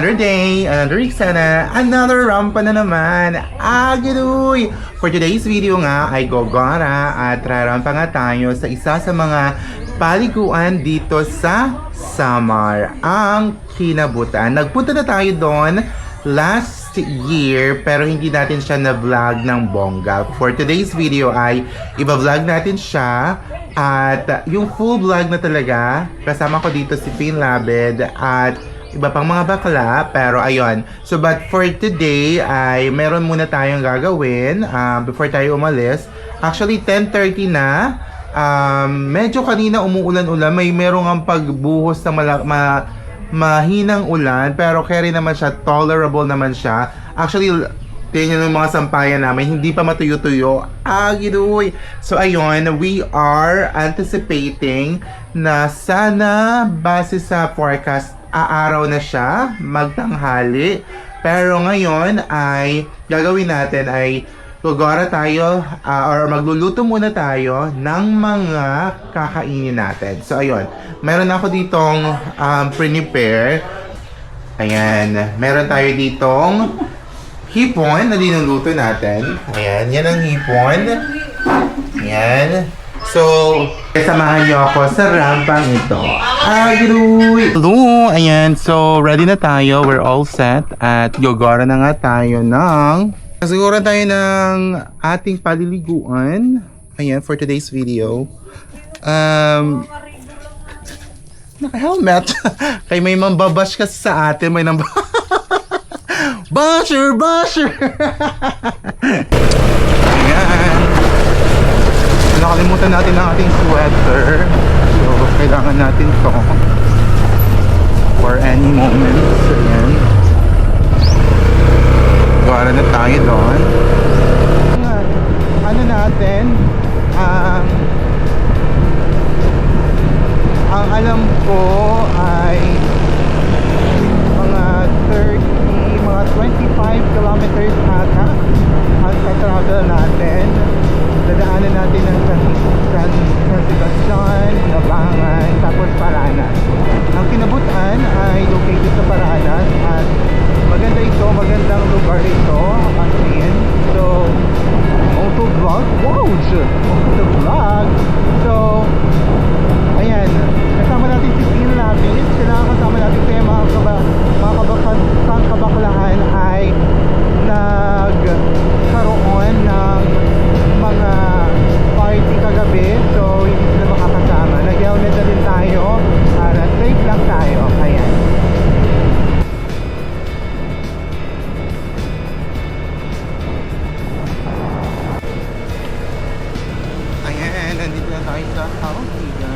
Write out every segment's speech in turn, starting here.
Another day, another eksena, another rampa na naman. Agidoy! For today's video nga ay gogora at rarampa nga tayo sa isa sa mga paliguan dito sa Samar, ang Kinabutan. Nagpunta na tayo doon last year pero hindi natin siya na-vlog ng bongga. For today's video ay iba-vlog natin siya at yung full vlog na talaga. Kasama ko dito si Pin Labed at iba pang mga bakla, pero ayun. So but for today ay meron muna tayong gagawin before tayo umalis. Actually 10:30 na. Medyo kanina umuulan-ulan, meron ang pagbuhos ng mahinang ulan, pero carry naman siya, tolerable naman siya. Actually, tingnan yung mga sampayan namin, hindi pa matuyo-tuyo. Agidoy! So ayun, we are anticipating na sana base sa forecast aaraw na siya, magtanghali. Pero ngayon ay gagawin natin ay gugora tayo or magluluto muna tayo ng mga kakainin natin. So ayun, meron ako ditong prepare. Ayan, meron tayo ditong hipon na dinuluto natin. Ayan, yan ang hipon. Ayan. So, samahan niyo ako sa rampang ito. Agidoy! Hello! Ayan, so ready na tayo. We're all set. At gogora na nga tayo ng... Siguro tayo ng ating paliliguan. Ayan, for today's video. Naka-helmet. Kay may mambabash kasi sa atin. May nang... Basher! Basher! Ayan. Nakalimutan natin ang ating sweater. So, kailangan natin to for any moment. So, ayan. Gawara na tayo doon. Ano natin? Ang alam ko ay mga 25 kilometers ata ang sa-travel natin. Dadaanan natin ng San Sebastian, Labangan, tapos Paranas. Ang Kinabutan ay located sa Paranas at maganda ito, magandang lugar ito. So, motovlog, wow! Motovlog! So, ayan, kasama natin si Pin Labed. Kailangan kasama natin kaya mga kabaklahan ay nagkaroon ng mga party kagabi, so hindi sila makakasama. Nag-yawned na din tayo para safe lang tayo. Ayan. Ayan, nandito na tayo sa Kauntiga.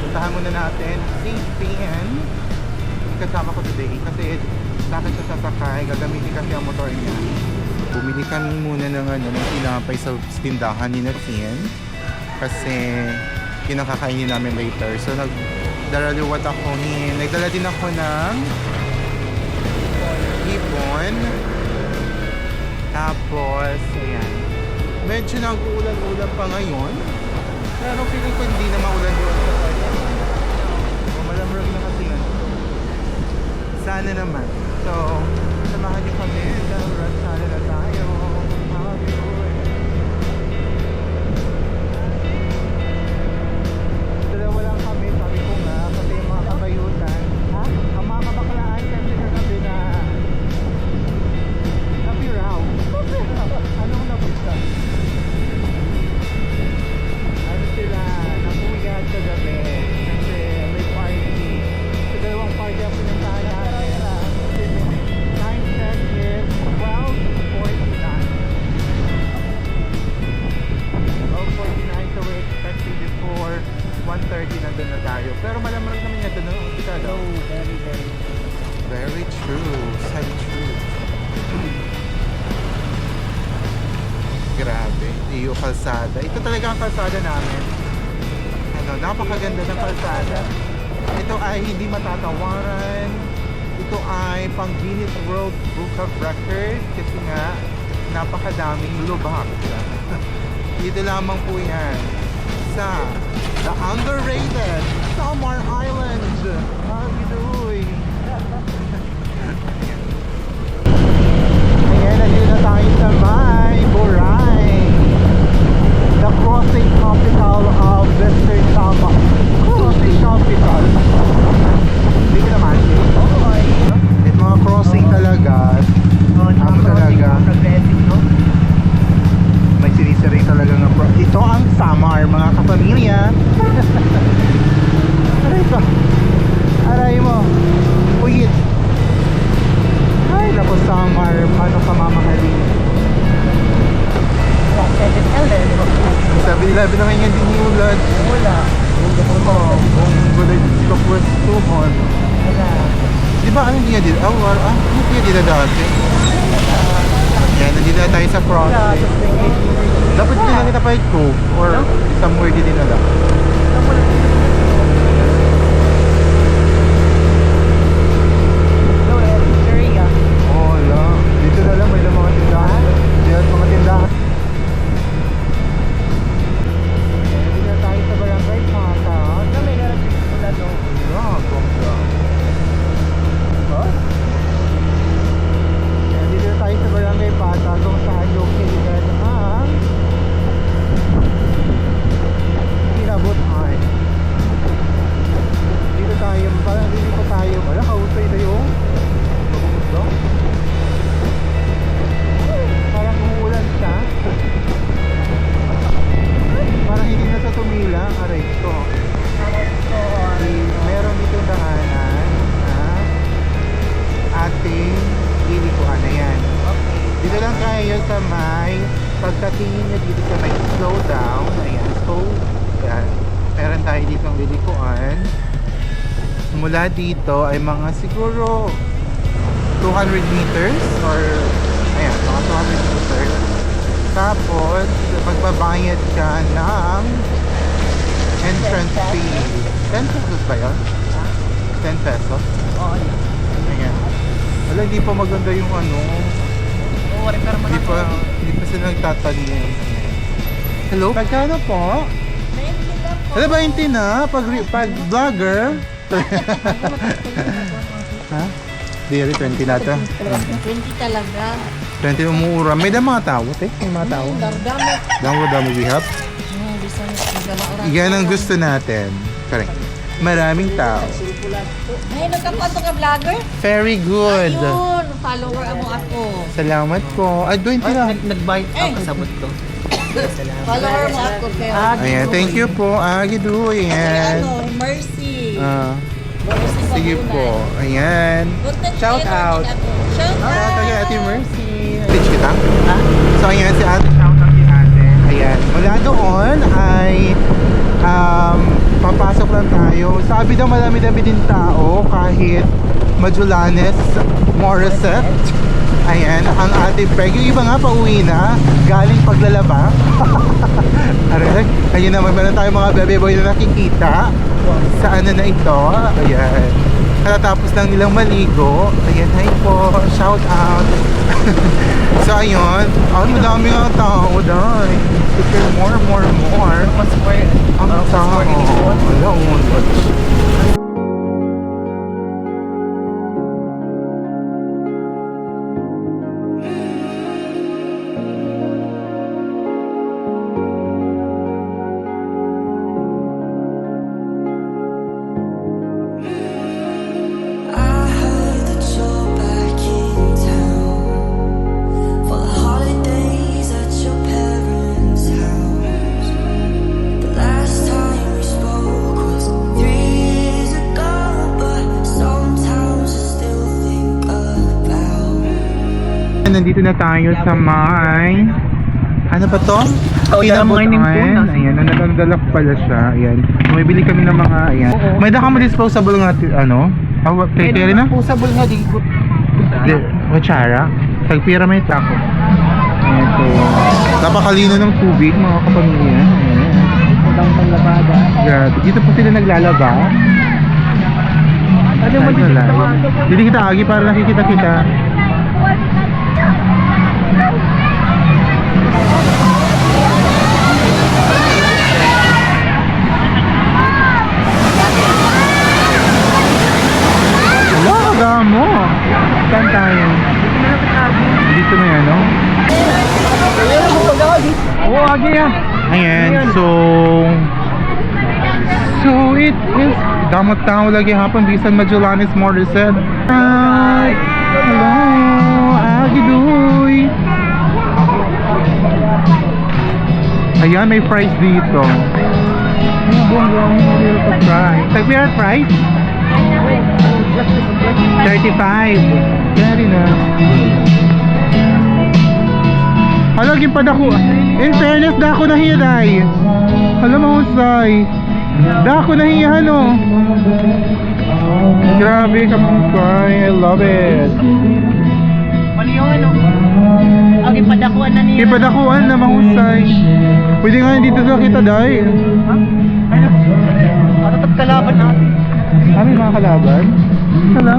Puntahan muna natin si Pin. Kasama ko today kasi bakit siya sasakay, gagamitin kasi ang motor niya. Bumili kami muna ng tinapay sa tindahan ni Natien kasi kinakakainin namin later. So nagdala din ako ng hipon. Tapos ayan, medyo nag-uulan-ulan pa ngayon, pero feeling ko hindi na maulan doon sa kanya. Malamrag na kasi yan. Sana naman. So, samahan niyo kami. Sana na tayo. Dalawa lang kami. Sabi ko nga, kasi yung mga kabayutan. Ang mga kabaklaan kasi kagabi na napiraw. Anong nabukta? Ano sila? Napuyat kagabi. Kasi may party. Sa dalawang party ang pinuntahan natin. Time check is 12:49. 12:49, so we're expecting before 1:30 nandun na tayo. Pero malamang naman yan doon, kita daw. Very true. So true. Grabe, iyo kalsada. Ito talaga ang kalsada namin. Napakaganda ng kalsada. Ito ay hindi matatawaran. Ito ay pang Guinness World Book of Records kasi nga napakadaming lubak. Dito lamang po yan isa. The underrated Samar Island. Agidoy. Ayan, nandito na tayo sa may Boracay. The crossing capital of Western Samar. Crossing capital. Hindi ko naman. Ito mga crossing talaga. Ako talaga. May sinisiring talaga nga pro. Ito ang Samar, mga kapamilya. Aray ko. Aray mo. Uyit. Ay, naku Samar. Paano ka mamahalin? 7-Eleven na ngayon din yung ulan. Wala. Kung gulay dito pwestuhon. Di ba ano niya dito? Ano niya dito dati? Yan, nandito na tayo sa crossing. Dapat din lang kita pa ito or somewhere din na lang. Oh, wala. Dito na lang, may lang mga tindahan. Diyan mga tindahan. Nandito na tayo sa barangay Mata. Yeah, bongga. Nandito na tayo sa barangay Pata kung saan located ang Kinabutan. Dito tayo, parang dito pa tayo. Wala, kausay na yung mabuto. Parang umuulan siya. Parang hindi na sa tumila. Aray ko. Meron dito daanan na ating lilikuan na yan. Dito lang kayo sa may pagkatingin nyo dito sa may slow down. Ayan. So, ayan. Meron tayo dito ang lilikuan. Mula dito ay mga siguro 200 meters or ayan, mga 200 meters. Tapos, magbabayad ka ng entrance fee. 10 pesos ba yun? 10 pesos? Oo. Ayan. Wala, hindi pa maganda yung ano. Hindi pa sila nagtatanim. Hello? Magkano po? Ano ba yung tina? Pag vlogger? Ha? Diri, 20 na ito. 20 talaga. 20 umuura. May mga tao, te? May mga tao. Damo we have. Yan ang gusto natin. Correct. Maraming tao. Ay, nagkapato ka vlogger? Very good. Ayun, follower mo ako. Salamat po. Ay, 20 lang. Nag-buy ako kasabot ko. Follower mo ako, Phil. Ayan, thank you po. Gido. Ayan. Ano, Mercy. Sige Mercy Pagulan. po. Ayan. Shout out. Shout Shout out kay out. Ate Mercy. Teach kita? Ha? So, ayan si Ate. Shout out si Ate. Ayan. Mula doon ay papasok lang tayo. Sabi daw marami-dami din tao kahit Majulanes, Morissette. Ayan, ang Ate Peg. Yung iba nga pauwi na, galing paglalaba. Aray, ayun naman, meron tayo mga bebe boy na nakikita sa ano na ito. Ayan. Katatapos lang nilang maligo. Ayan, hi po. Shout out. So, ayun. Ang dami nga tao dahil. Super more. Ang tao. Wala, watch. Nandito na tayo sa may ano ba to? Mining pool. Ayan, nandalak pala siya. Ayan. Bumibili kami ng mga ayan. May daka mo disposable nga ano? Pwede na? Disposable nga di ko. Kutsara. Tagpira may tako. Ito. Napakalino ng tubig mga kapamilya. Ayan. Magandang labada. Grabe. Dito po sila naglalaba. Ano mo dito? Dili kita agi para nakikita kita. ganda mo. Saan tayo? Dito na yan, no? Oo, agi yan. Ayan, so it is damot tao lagi hapon bisan Majulanes Morissette. Hi! Hello! Agidoy! Ayan, may price dito. Ayan, buong price. Tagpira price? 35. Very na. Halagi pa dako. In fairness, dako na hiray. Alam mo, Husay. Dako na hiyan, oh. Grabe ka, Husay. I love it. Ano yung ano? Ang ipadakuan na niya. Ipadakuan na, mahusay. Pwede nga dito sa kita, Day. Ano ta't kalaban natin? Kami mga kalaban. Hello.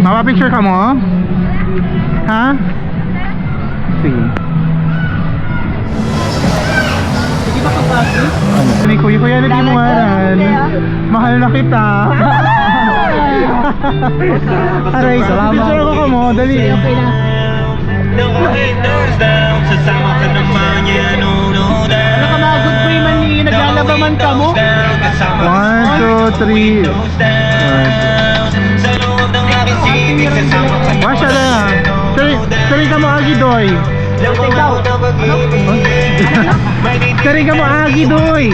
Mapapicture ka mo? Ha? Sige. Hindi ba kapag? Ni kuya na tinuwaran. Mahal na kita. Aray, Salamat. picture ako ka mo. Dali. Okay na. Ano ka mga good boy man ni naglalabaman ka mo? 1, 2, 3. Washa na. Sari ka mo agi doy. Sari ka mo agi doy.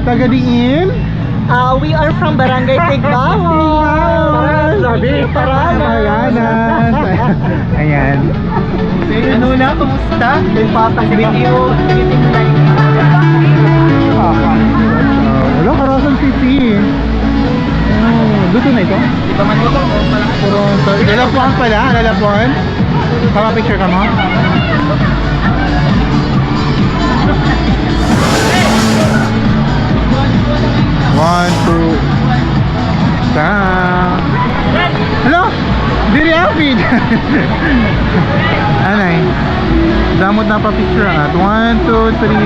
Taga diin? We are from Barangay Tigbawan. Paranan. Ayan. Ano na, kumusta? May patang video. Wala, Karasan City. Luto na ito? Ito man mo kung malaki. Lalapuan pala, lalapuan. Kama picture ka mo? One, two. Ta. Hello? Diri outfit. Anay. Damot na pa picture at 1, 2, 3.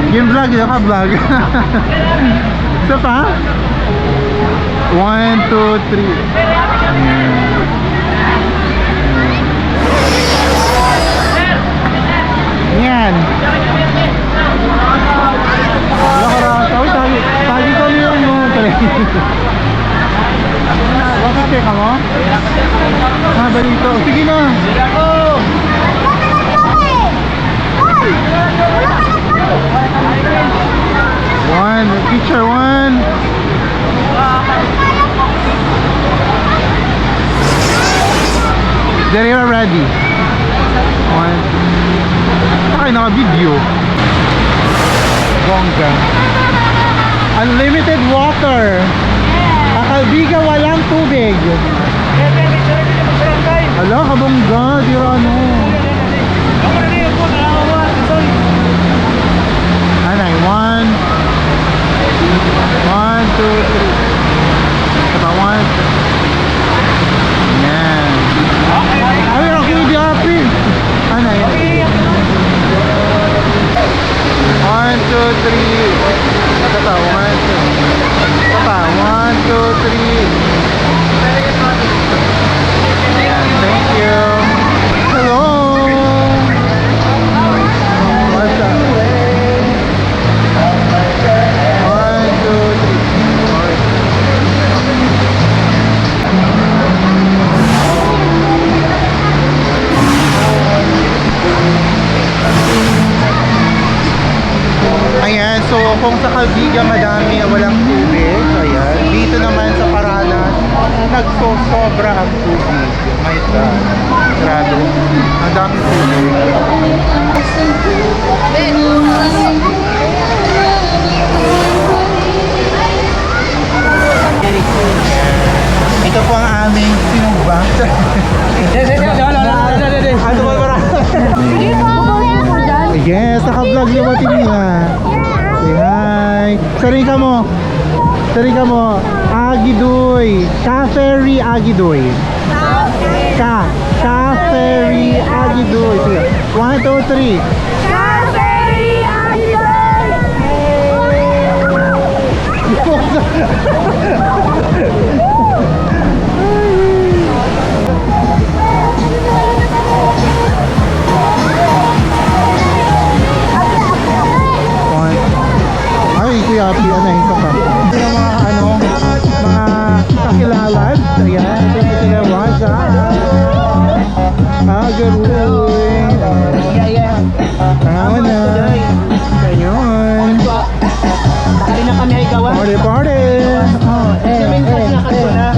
1. Yung vlog, yung ka-vlog. Isa pa? 1, 2, 3. Yan. Tagi ko niyo mo. Bakit ka mo? Balito. Sige na. One. Picture one. There you are ready. One. Okay, naka-video. Bongga. Unlimited water. Kakalbiga walang tubig. Hala, kabongga. Dira ano. Anay, 1, 2, 3. Saka 1. Yan. Ay, ako yung diapi. Anay. 1, 2, 3. Saka 1, 2. Saka 1, 2, 3. Yan, thank you. Hello. What's up? 1, 2, 3. Ayan, so kung sa Calviga madami walang tubig, ayan, dito naman sa Paranas nagsosobra ang tubig. My God, grabe, ang dami tubig. Ito po ang aming sinubang. Ano ba para? Yes, naka-vlog yung mati niya. Say hi. Sari ka mo. Agidoy. Ka-ferry Agidoy. Ka-ferry Ferry Agidoy. Sige. 1, 2, 3. Ay, Kuya Api, ano, isa pa. Yung mga ano, mga kakilalan. Ayan, ito yung sila Waza. Agaroy. Tama na. Ayun. Hindi na kami ay gawa. Party, party. Sabihin ko sila kasuna.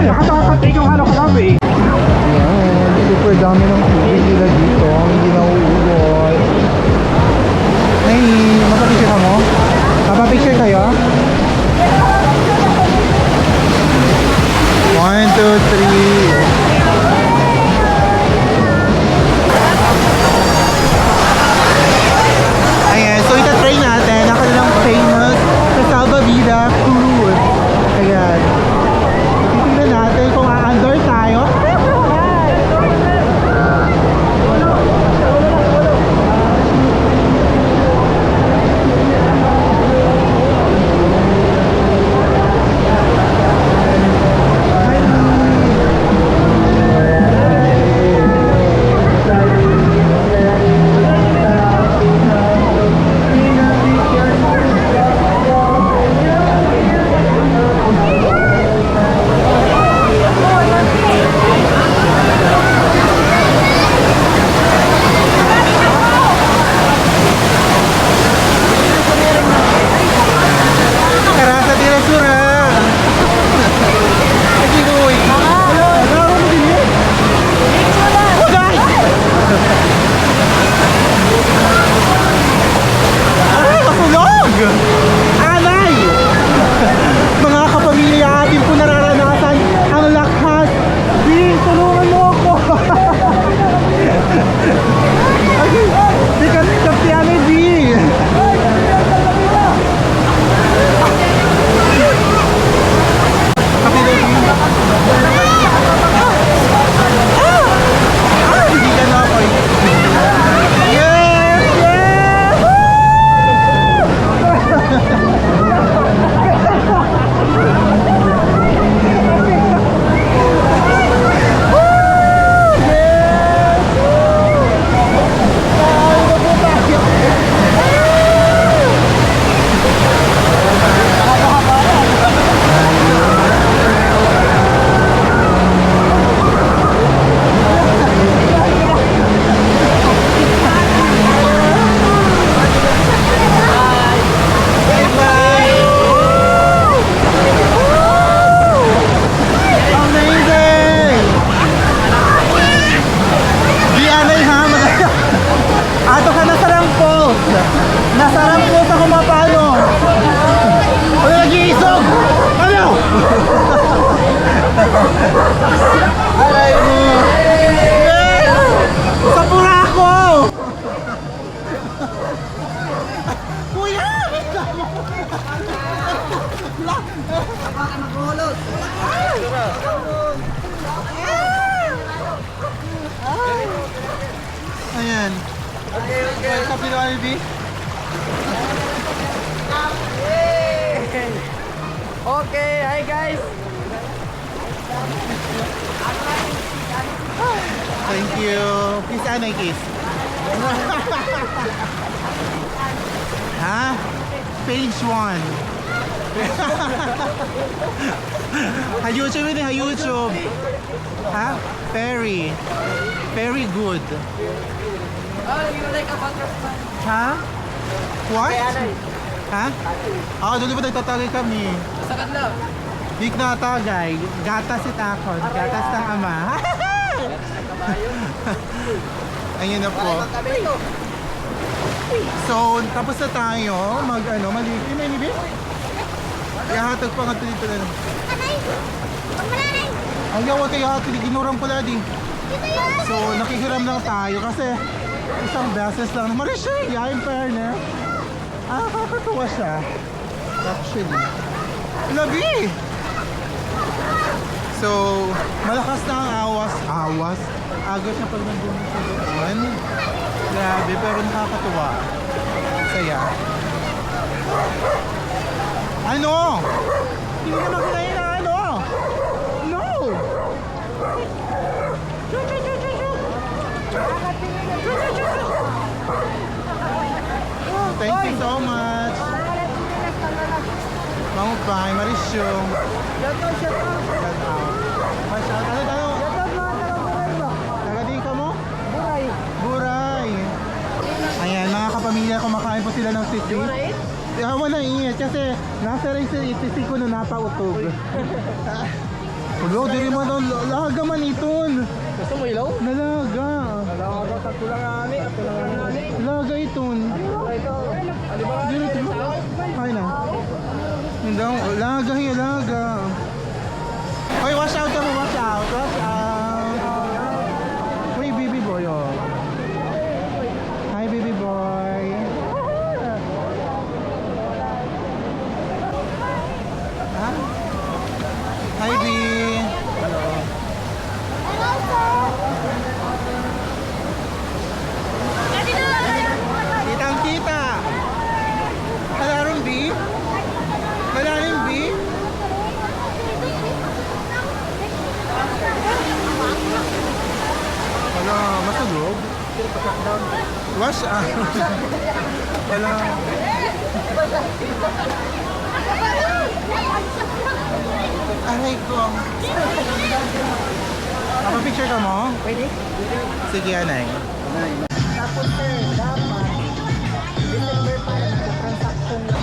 Nakatakat yung ano kalabi. Ayan, super dami ng tubig nila dito. Hindi nauugol. Ay, mapapicture ka mo? Mapapicture kayo? 1, 2, 3. Ayan, so itatry natin ang kanilang famous Salvavida Cruise. Ayan. Titignan natin kung a-under tayo. Karasa Tirasura. Agidoy. Wala, wala ako magiging. Uday! Ay, masunog! Anay! Mga kapamilya atin po nararanasan ang lakas. Di, tulungan mo ako! Ay, di kasi anay, di! Hindi ka na ako. Yes! Yes! Amazing! Di anay ha, ato ka nasa rampos. Nasa rampos ako mapano. Ano nag-iisog? Ano? Aray mo. Yes! Sa Burako! Kuya! Ayan. Okay. What's up, Pino Albi? Okay, hi guys. Thank you. Kiss Anay, kiss. Ha? Page 1. Ha YouTube ini, ha YouTube. Ha? Very. Very good. You like a butterfly? Ha? What? Ha? Doon ba nagtatagay kami? Sa kanila. Di na tagay. Gatas si Takon. Gatas ng ama. Ayun na po. So, tapos na tayo. Maligi. May libi? Ihatag pa nga dito na. Ayaw at ihatag. Ginurang pala din. So, nakikiram lang tayo kasi isang beses lang. Marishay, in fairness. Kakatuwa siya. Actually. Labi! So, malakas na ang awas. Agos na pag nandun sa doon. Grabe, pero nakakatuwa. Saya. Ano? Hindi naman kinain na ano? No! Thank you so much. Mang Pay, Marisyong. Shout out. Ano? Taga-din ka mo? Buray. Ayan, mga kapamilya, kumakain po sila ng sisig. Wala ingat kasi nasa race itisig ko na napautog. Ulo, diri mo daw, laga man iton. Gusto mo ilaw? Nalaga. Nalaga, tatlo lang ani. Laga iton. Diri ito. Ay na. Hindi, laga. Hoy, watch out ka mo, watch out. Uy, baby boy, oh. Hi, baby boy. Ha? Hi, B. Hello. Kitang-kita. Halaron, B? Malalim, B? Wala, masulog. Wash out. Wala. Aray ko. Picture ka mo? Pwede? Sige, anay. Tapos sir, dapat December pa lang sa transaction na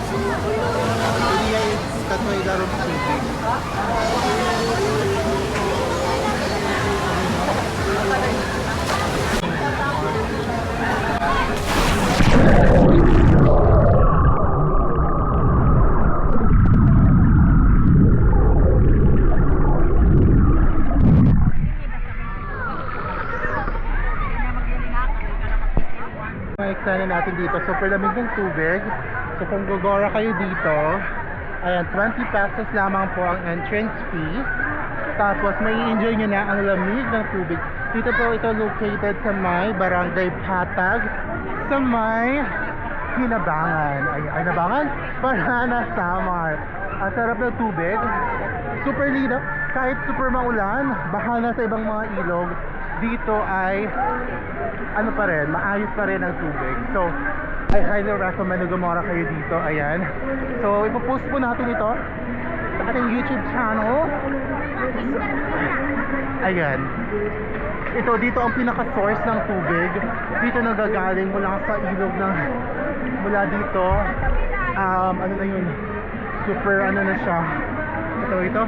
Hindi ay katway laro ng tubig. Eksena natin dito, super lamig ng tubig. So kung gogora kayo dito, ayan, 20 pesos lamang po ang entrance fee. Tapos may enjoy nyo na ang lamig ng tubig. Dito po ito located sa may Barangay Patag, sa may Hinabangan. Ay, Nabangan? Parana, Samar. Ang sarap ng tubig. Super linaw. Kahit super maulan, baha na sa ibang mga ilog, dito ay ano pa rin, maayos pa rin ang tubig. So, I highly recommend na gumora kayo dito. Ayan. So, ipopost po natin ito sa ating YouTube channel. Ayan. Ito, dito ang pinaka-source ng tubig. Dito nagagaling mula sa ilog ng mula dito. Ano na yun? Super, ano na siya? Ito.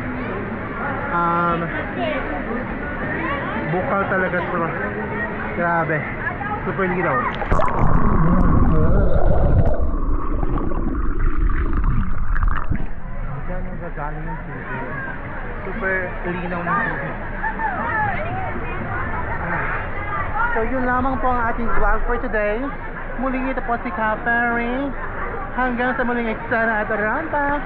Bukal talaga ito. Grabe. Super linaw. Diyan ang gagaling ng tubig. Super linaw ng tubig. So yun lamang po ang ating vlog for today. Muling ito po si Ka Ferry. Hanggang sa muling eksena at rampa.